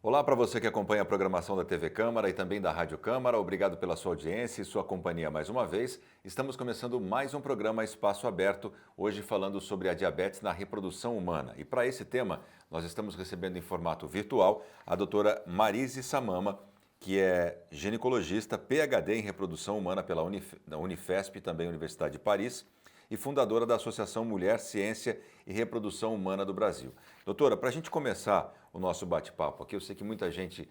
Olá para você que acompanha a programação da TV Câmara e também da Rádio Câmara. Obrigado pela sua audiência e sua companhia mais uma vez. Estamos começando mais um programa Espaço Aberto, hoje falando sobre a diabetes na reprodução humana. E para esse tema, nós estamos recebendo em formato virtual a doutora Marise Samama, que é ginecologista, PhD em reprodução humana pela da Unifesp e também Universidade de Paris, e fundadora da Associação Mulher, Ciência e Reprodução Humana do Brasil. Doutora, para a gente começar o nosso bate-papo aqui, eu sei que muita gente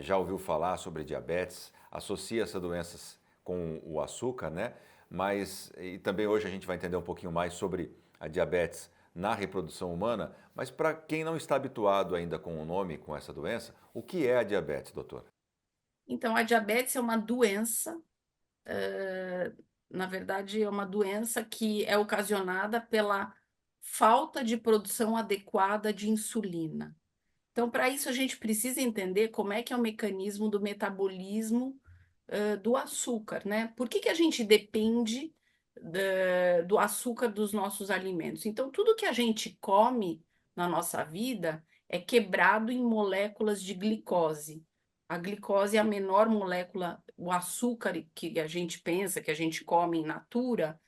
já ouviu falar sobre diabetes, associa essas doenças com o açúcar, né? Mas, e também hoje a gente vai entender um pouquinho mais sobre a diabetes na reprodução humana, mas para quem não está habituado ainda com o nome, com essa doença, o que é a diabetes, doutora? Então, a diabetes é uma doença, na verdade, é uma doença que é ocasionada pela falta de produção adequada de insulina. Então, para isso, a gente precisa entender como é que é o mecanismo do metabolismo, do açúcar, né? Por que que a gente depende do açúcar dos nossos alimentos? Então, tudo que a gente come na nossa vida é quebrado em moléculas de glicose. A glicose é a menor molécula, o açúcar que a gente pensa, que a gente come in natura,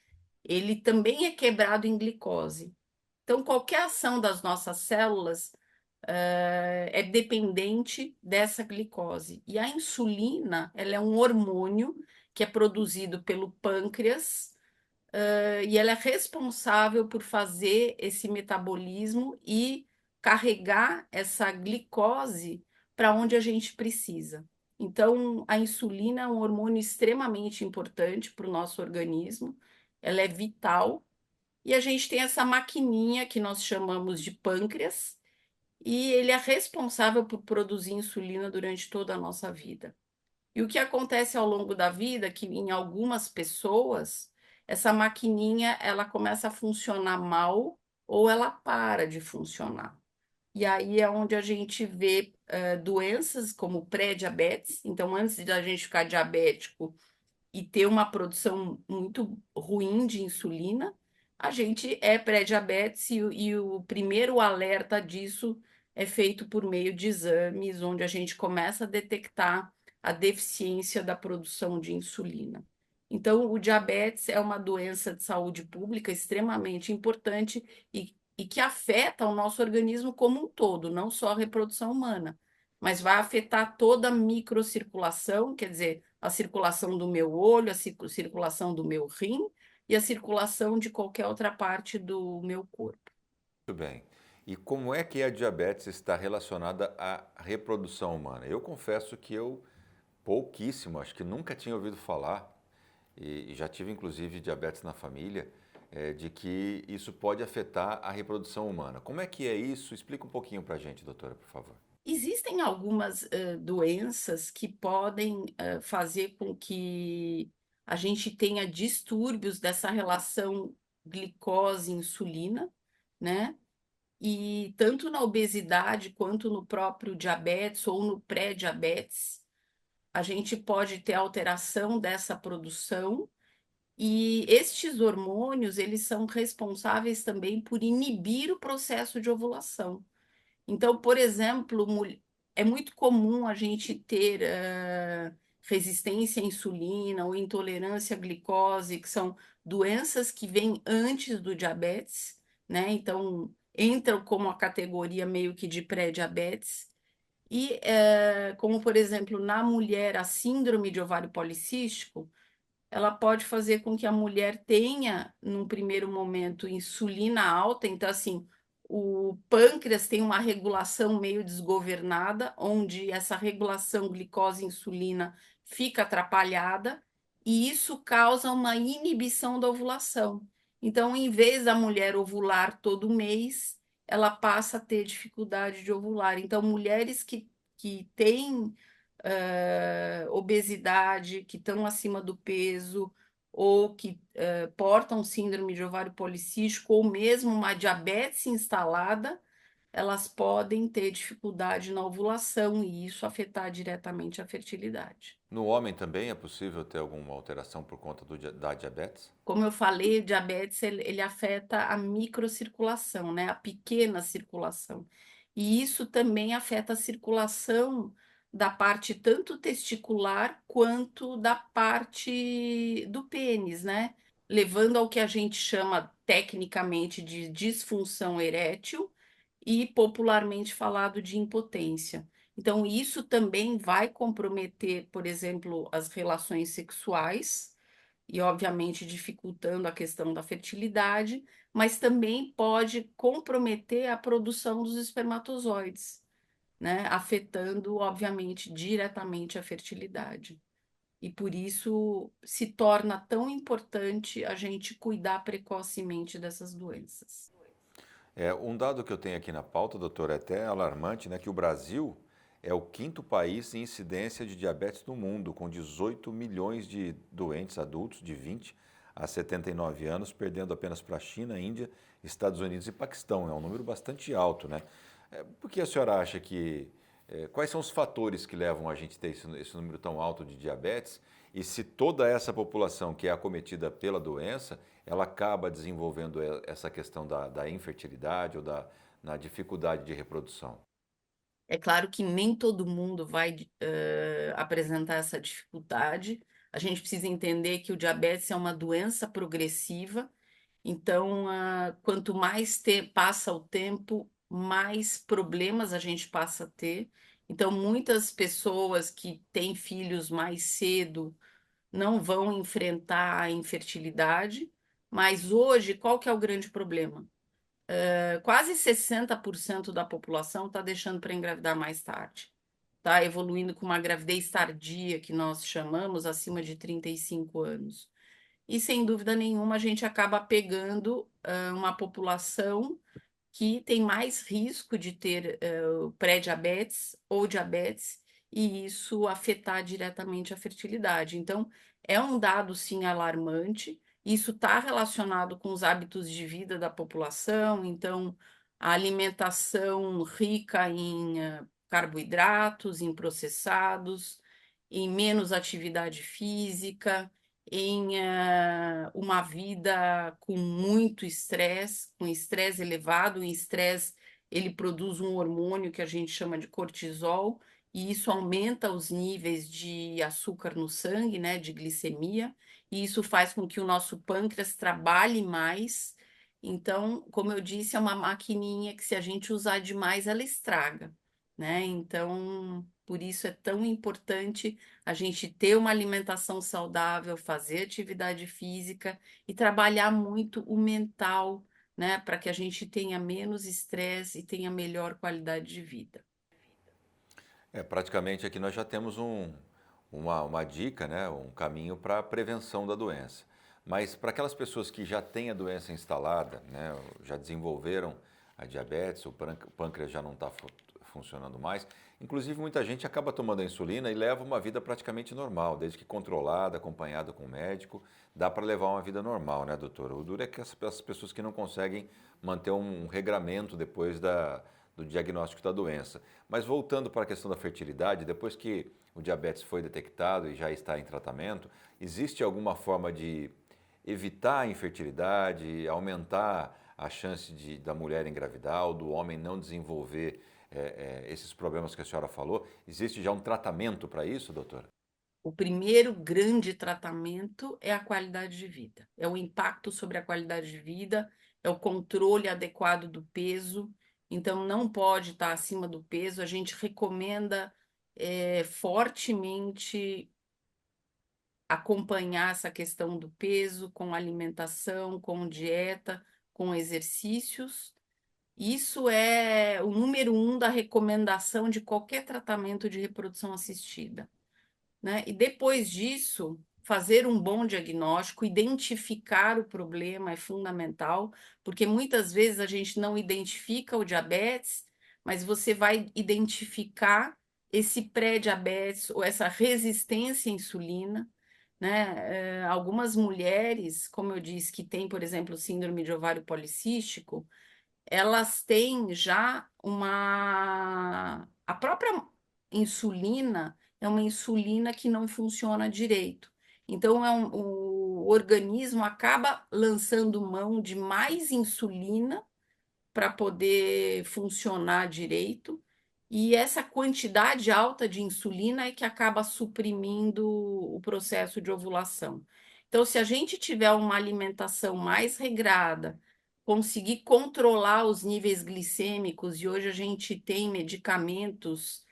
ele também é quebrado em glicose. Então, qualquer ação das nossas células é dependente dessa glicose. E a insulina, ela é um hormônio que é produzido pelo pâncreas, e ela é responsável por fazer esse metabolismo e carregar essa glicose para onde a gente precisa. Então, a insulina é um hormônio extremamente importante para o nosso organismo, ela é vital, e a gente tem essa maquininha que nós chamamos de pâncreas, e ele é responsável por produzir insulina durante toda a nossa vida. E o que acontece ao longo da vida é que em algumas pessoas essa maquininha ela começa a funcionar mal ou ela para de funcionar. E aí é onde a gente vê doenças como pré-diabetes. Então, antes da gente ficar diabético e ter uma produção muito ruim de insulina, a gente é pré-diabetes e o primeiro alerta disso é feito por meio de exames, onde a gente começa a detectar a deficiência da produção de insulina. Então, o diabetes é uma doença de saúde pública extremamente importante e que afeta o nosso organismo como um todo, não só a reprodução humana, mas vai afetar toda a microcirculação, quer dizer, a circulação do meu olho, a circulação do meu rim e a circulação de qualquer outra parte do meu corpo. Muito bem. E como é que a diabetes está relacionada à reprodução humana? Eu confesso que eu pouquíssimo, acho que nunca tinha ouvido falar, e já tive inclusive diabetes na família, de que isso pode afetar a reprodução humana. Como é que é isso? Explica um pouquinho para a gente, doutora, por favor. Existem algumas doenças que podem fazer com que a gente tenha distúrbios dessa relação glicose-insulina, né? E tanto na obesidade quanto no próprio diabetes ou no pré-diabetes, a gente pode ter alteração dessa produção e estes hormônios, eles são responsáveis também por inibir o processo de ovulação. Então, por exemplo, é muito comum a gente ter resistência à insulina ou intolerância à glicose, que são doenças que vêm antes do diabetes, né? Então, entram como a categoria meio que de pré-diabetes. E, como por exemplo, na mulher, a síndrome de ovário policístico, ela pode fazer com que a mulher tenha, num primeiro momento, insulina alta. Então, assim, o pâncreas tem uma regulação meio desgovernada, onde essa regulação glicose-insulina fica atrapalhada, e isso causa uma inibição da ovulação. Então, em vez da mulher ovular todo mês, ela passa a ter dificuldade de ovular. Então, mulheres que têm obesidade, que estão acima do peso, ou que portam síndrome de ovário policístico, ou mesmo uma diabetes instalada, elas podem ter dificuldade na ovulação e isso afetar diretamente a fertilidade. No homem também é possível ter alguma alteração por conta da diabetes? Como eu falei, o diabetes ele afeta a microcirculação, né? A pequena circulação. e isso também afeta a circulação da parte tanto testicular quanto da parte do pênis, né? Levando ao que a gente chama tecnicamente de disfunção erétil e popularmente falado de impotência. Então, isso também vai comprometer, por exemplo, as relações sexuais e, obviamente, dificultando a questão da fertilidade, mas também pode comprometer a produção dos espermatozoides, né? Afetando, obviamente, diretamente a fertilidade. E por isso se torna tão importante a gente cuidar precocemente dessas doenças. Um dado que eu tenho aqui na pauta, doutor, é até alarmante, né, que o Brasil é o quinto país em incidência de diabetes no mundo, com 18 milhões de doentes adultos de 20 a 79 anos, perdendo apenas para a China, Índia, Estados Unidos e Paquistão. É um número bastante alto, né? Por que a senhora acha que... quais são os fatores que levam a gente a ter esse número tão alto de diabetes? E se toda essa população que é acometida pela doença, ela acaba desenvolvendo essa questão da infertilidade ou na dificuldade de reprodução? É claro que nem todo mundo vai apresentar essa dificuldade. A gente precisa entender que o diabetes é uma doença progressiva, então, quanto mais passa o tempo, mais problemas a gente passa a ter. Então, muitas pessoas que têm filhos mais cedo não vão enfrentar a infertilidade, mas hoje, qual que é o grande problema? Quase 60% da população está deixando para engravidar mais tarde. Está evoluindo com uma gravidez tardia, que nós chamamos, acima de 35 anos. E, sem dúvida nenhuma, a gente acaba pegando uma população que tem mais risco de ter pré-diabetes ou diabetes, e isso afetar diretamente a fertilidade. Então, é um dado, sim, alarmante. Isso está relacionado com os hábitos de vida da população, então, a alimentação rica em carboidratos, em processados, em menos atividade física, em uma vida com muito estresse, com estresse elevado. O estresse, ele produz um hormônio que a gente chama de cortisol, e isso aumenta os níveis de açúcar no sangue, né, de glicemia, e isso faz com que o nosso pâncreas trabalhe mais. Então, como eu disse, é uma maquininha que, se a gente usar demais, ela estraga, né? Então, por isso é tão importante a gente ter uma alimentação saudável, fazer atividade física e trabalhar muito o mental, né, para que a gente tenha menos estresse e tenha melhor qualidade de vida. Praticamente aqui nós já temos uma dica, né, um caminho para a prevenção da doença. Mas para aquelas pessoas que já têm a doença instalada, né, já desenvolveram a diabetes, o pâncreas já não está funcionando mais, inclusive muita gente acaba tomando a insulina e leva uma vida praticamente normal, desde que controlada, acompanhada com o médico, dá para levar uma vida normal, né, doutora? O duro é que as pessoas que não conseguem manter um regramento depois do diagnóstico da doença. Mas voltando para a questão da fertilidade, depois que o diabetes foi detectado e já está em tratamento, existe alguma forma de evitar a infertilidade, aumentar a chance da mulher engravidar ou do homem não desenvolver esses problemas que a senhora falou? Existe já um tratamento para isso, doutora? O primeiro grande tratamento é a qualidade de vida, é o impacto sobre a qualidade de vida, é o controle adequado do peso. Então, não pode estar acima do peso. A gente recomenda fortemente acompanhar essa questão do peso com alimentação, com dieta, com exercícios. Isso é o número um da recomendação de qualquer tratamento de reprodução assistida, né? E depois disso, fazer um bom diagnóstico, identificar o problema é fundamental, porque muitas vezes a gente não identifica o diabetes, mas você vai identificar esse pré-diabetes ou essa resistência à insulina, né? Algumas mulheres, como eu disse, que têm, por exemplo, síndrome de ovário policístico, elas têm já uma. A própria insulina é uma insulina que não funciona direito. Então, o organismo acaba lançando mão de mais insulina para poder funcionar direito. E essa quantidade alta de insulina é que acaba suprimindo o processo de ovulação. Então, se a gente tiver uma alimentação mais regrada, conseguir controlar os níveis glicêmicos, e hoje a gente tem medicamentos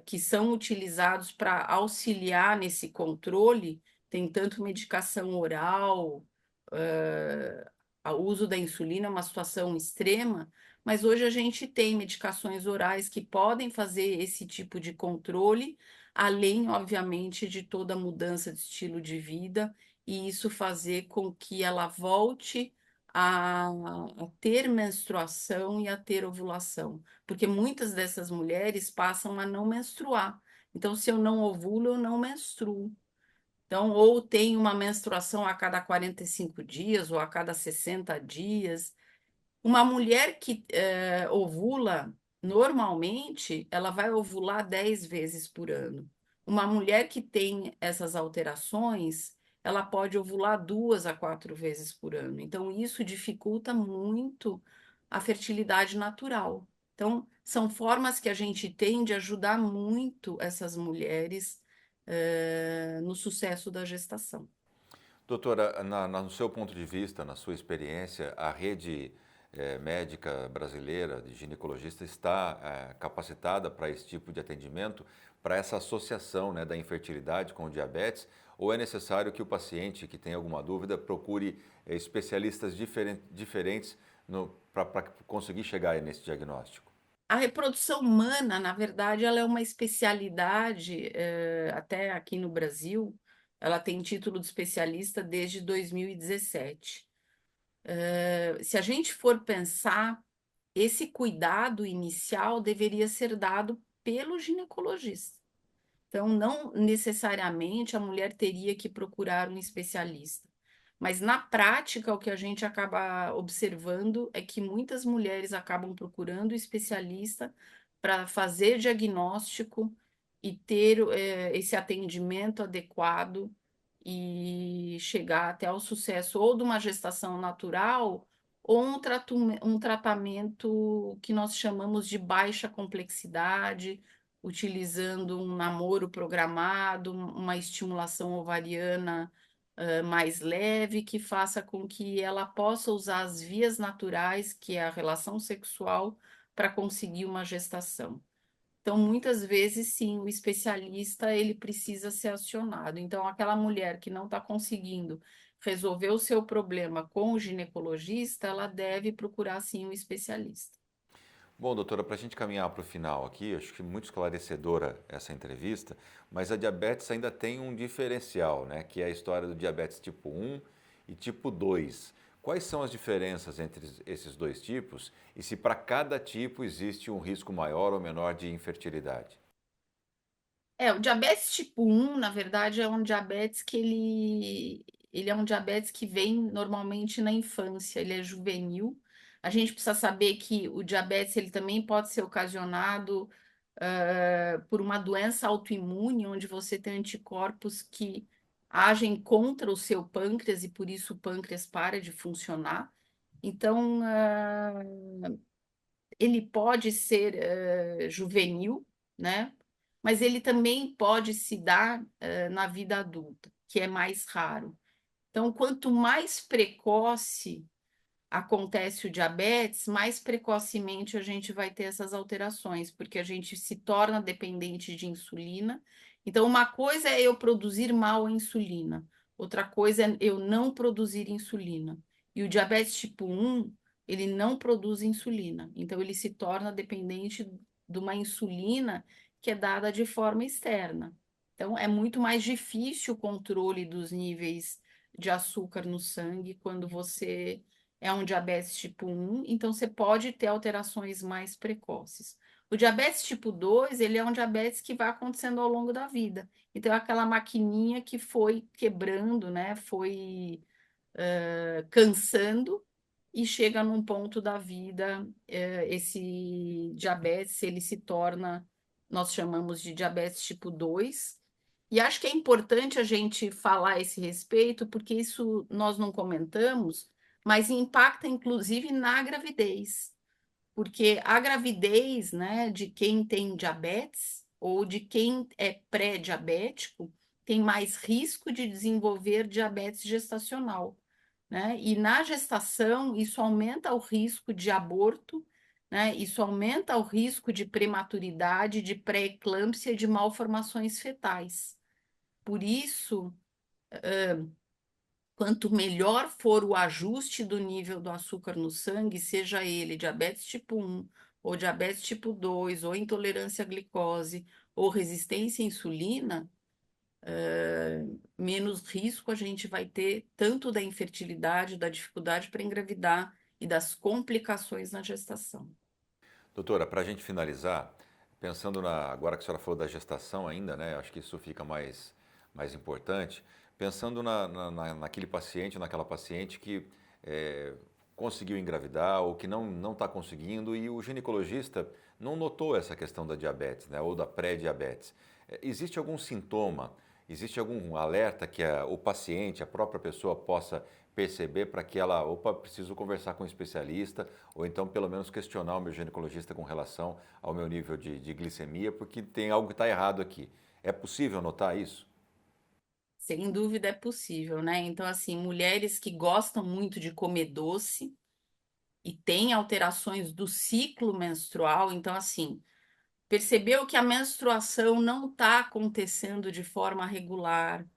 que são utilizados para auxiliar nesse controle, tem tanto medicação oral, o uso da insulina é uma situação extrema, mas hoje a gente tem medicações orais que podem fazer esse tipo de controle, além, obviamente, de toda a mudança de estilo de vida, e isso fazer com que ela volte a ter menstruação e a ter ovulação, porque muitas dessas mulheres passam a não menstruar. Então, se eu não ovulo, eu não menstruo. Então, ou tem uma menstruação a cada 45 dias ou a cada 60 dias. Uma mulher que ovula, normalmente, ela vai ovular 10 vezes por ano. Uma mulher que tem essas alterações, ela pode ovular 2 a 4 vezes por ano. Então, isso dificulta muito a fertilidade natural. Então, são formas que a gente tem de ajudar muito essas mulheres, no sucesso da gestação. Doutora, no seu ponto de vista, na sua experiência, a rede médica brasileira de ginecologistas está capacitada para esse tipo de atendimento, para essa associação, né, da infertilidade com o diabetes? Ou é necessário que o paciente que tem alguma dúvida procure especialistas diferentes para conseguir chegar nesse diagnóstico? A reprodução humana, na verdade, ela é uma especialidade, até aqui no Brasil, ela tem título de especialista desde 2017. Se a gente for pensar, esse cuidado inicial deveria ser dado pelo ginecologista. Então, não necessariamente a mulher teria que procurar um especialista. Mas na prática, o que a gente acaba observando é que muitas mulheres acabam procurando especialista para fazer diagnóstico e ter esse atendimento adequado e chegar até ao sucesso ou de uma gestação natural ou um tratamento que nós chamamos de baixa complexidade, utilizando um namoro programado, uma estimulação ovariana mais leve, que faça com que ela possa usar as vias naturais, que é a relação sexual, para conseguir uma gestação. Então, muitas vezes, sim, o especialista ele precisa ser acionado. Então, aquela mulher que não está conseguindo resolver o seu problema com o ginecologista, ela deve procurar, sim, um especialista. Bom, doutora, para a gente caminhar para o final aqui, acho que muito esclarecedora essa entrevista, mas a diabetes ainda tem um diferencial, né? Que é a história do diabetes tipo 1 e tipo 2. Quais são as diferenças entre esses dois tipos e se para cada tipo existe um risco maior ou menor de infertilidade? O diabetes tipo 1, na verdade, é um diabetes que ele é um diabetes que vem normalmente na infância, ele é juvenil. A gente precisa saber que o diabetes ele também pode ser ocasionado por uma doença autoimune, onde você tem anticorpos que agem contra o seu pâncreas e por isso o pâncreas para de funcionar. Então, ele pode ser juvenil, né? Mas ele também pode se dar na vida adulta, que é mais raro. Então, quanto mais precoce acontece o diabetes, mais precocemente a gente vai ter essas alterações, porque a gente se torna dependente de insulina. Então, uma coisa é eu produzir mal a insulina, outra coisa é eu não produzir insulina. E o diabetes tipo 1, ele não produz insulina, então ele se torna dependente de uma insulina que é dada de forma externa. Então, é muito mais difícil o controle dos níveis de açúcar no sangue quando você é um diabetes tipo 1, então você pode ter alterações mais precoces. O diabetes tipo 2, ele é um diabetes que vai acontecendo ao longo da vida. Então, é aquela maquininha que foi quebrando, né? Foi cansando e chega num ponto da vida, esse diabetes, ele se torna, nós chamamos de diabetes tipo 2. E acho que é importante a gente falar a esse respeito, porque isso nós não comentamos, mas impacta inclusive na gravidez, porque a gravidez, né, de quem tem diabetes ou de quem é pré-diabético tem mais risco de desenvolver diabetes gestacional, né? E na gestação, isso aumenta o risco de aborto, né? Isso aumenta o risco de prematuridade, de pré-eclâmpsia e de malformações fetais. Por isso, quanto melhor for o ajuste do nível do açúcar no sangue, seja ele diabetes tipo 1, ou diabetes tipo 2, ou intolerância à glicose, ou resistência à insulina, menos risco a gente vai ter tanto da infertilidade, da dificuldade para engravidar e das complicações na gestação. Doutora, para a gente finalizar, pensando agora que a senhora falou da gestação ainda, né? Acho que isso fica mais importante. Pensando naquele paciente, naquela paciente que eh, conseguiu engravidar ou que não está conseguindo e o ginecologista não notou essa questão da diabetes, né? Ou da pré-diabetes. Existe algum sintoma, existe algum alerta que o paciente, a própria pessoa possa perceber para que ela, opa, preciso conversar com um especialista, ou então pelo menos questionar o meu ginecologista com relação ao meu nível de glicemia, porque tem algo que está errado aqui. É possível notar isso? Sem dúvida é possível, né? Então, assim, mulheres que gostam muito de comer doce e têm alterações do ciclo menstrual, então, assim, percebeu que a menstruação não está acontecendo de forma regular,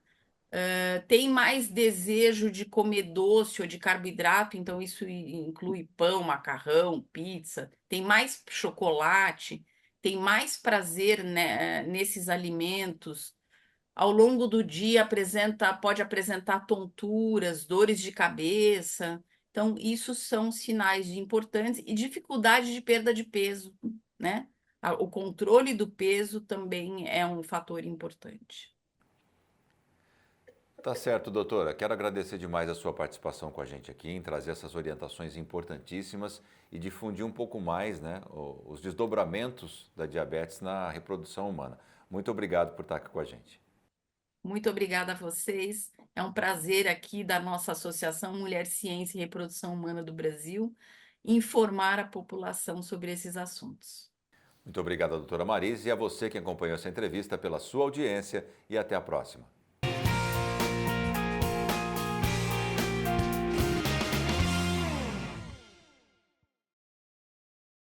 tem mais desejo de comer doce ou de carboidrato, então isso inclui pão, macarrão, pizza, tem mais chocolate, tem mais prazer, né, nesses alimentos. Ao longo do dia pode apresentar tonturas, dores de cabeça. Então, isso são sinais importantes e dificuldade de perda de peso, né? O controle do peso também é um fator importante. Tá certo, doutora. Quero agradecer demais a sua participação com a gente aqui, em trazer essas orientações importantíssimas e difundir um pouco mais, né, os desdobramentos da diabetes na reprodução humana. Muito obrigado por estar aqui com a gente. Muito obrigada a vocês. É um prazer aqui da nossa Associação Mulher Ciência e Reprodução Humana do Brasil informar a população sobre esses assuntos. Muito obrigado, doutora Marise, e a você que acompanhou essa entrevista pela sua audiência e até a próxima.